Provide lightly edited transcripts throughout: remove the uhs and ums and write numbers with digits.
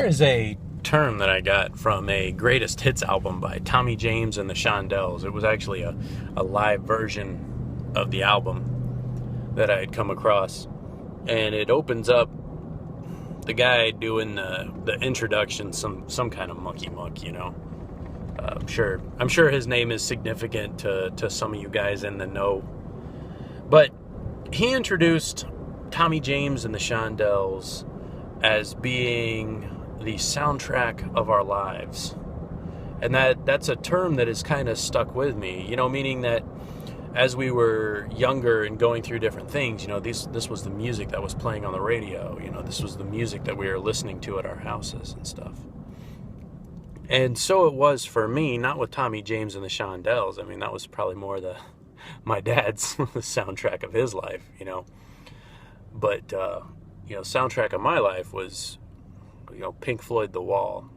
There is a term that I got from a greatest hits album by Tommy James and the Shondells. It was actually a live version of the album that I had come across. And it opens up the guy doing the introduction, some kind of monkey muck, you know. I'm sure his name is significant to some of you guys in the know. But he introduced Tommy James and the Shondells as being the soundtrack of our lives. And that's a term that has kind of stuck with me, you know, meaning that as we were younger and going through different things, you know, this was the music that was playing on the radio, you know, this was the music that we were listening to at our houses and stuff. And so it was for me, not with Tommy James and the Shondells. I mean, that was probably more my dad's soundtrack of his life, you know. But, you know, soundtrack of my life was, you know, Pink Floyd The Wall.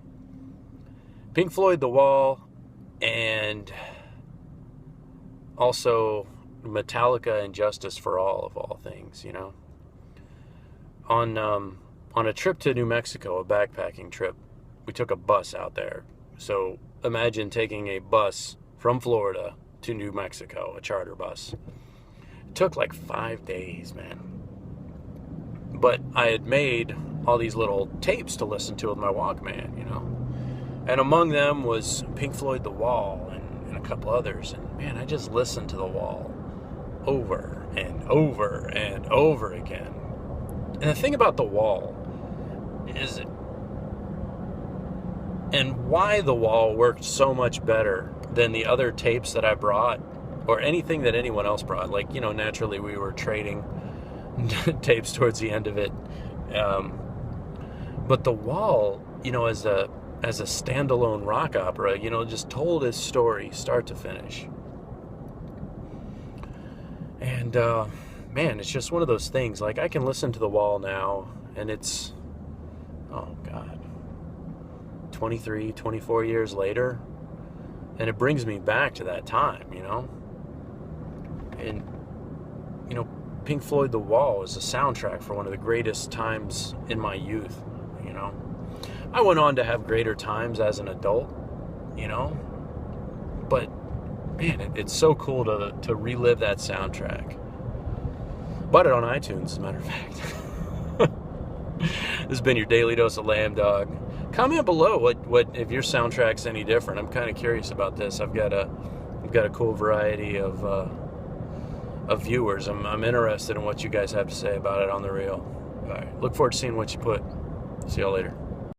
Pink Floyd The Wall, and also Metallica and Justice for All, of all things, you know. On a trip to New Mexico, a backpacking trip, we took a bus out there. So imagine taking a bus from Florida to New Mexico, a charter bus. It took like 5 days, man. But I had made all these little tapes to listen to with my Walkman, you know. And among them was Pink Floyd The Wall and a couple others. And man, I just listened to The Wall over and over and over again. And the thing about The Wall is, and why The Wall worked so much better than the other tapes that I brought, or anything that anyone else brought. Like, you know, naturally we were trading tapes towards the end of it. But The Wall, you know, as a standalone rock opera, you know, just told his story start to finish. And man, it's just one of those things. Like, I can listen to The Wall now, and it's, oh God, 23, 24 years later, and it brings me back to that time, you know. And, you know, Pink Floyd The Wall is a soundtrack for one of the greatest times in my youth, you know. I went on to have greater times as an adult, you know. But, man, it's so cool to relive that soundtrack. Bought it on iTunes, as a matter of fact. This has been your Daily Dose of Lambdog. Comment below what if your soundtrack's any different. I'm kind of curious about this. I've got a cool variety of viewers. I'm interested in what you guys have to say about it on the reel. All right, look forward to seeing what you put. See y'all later.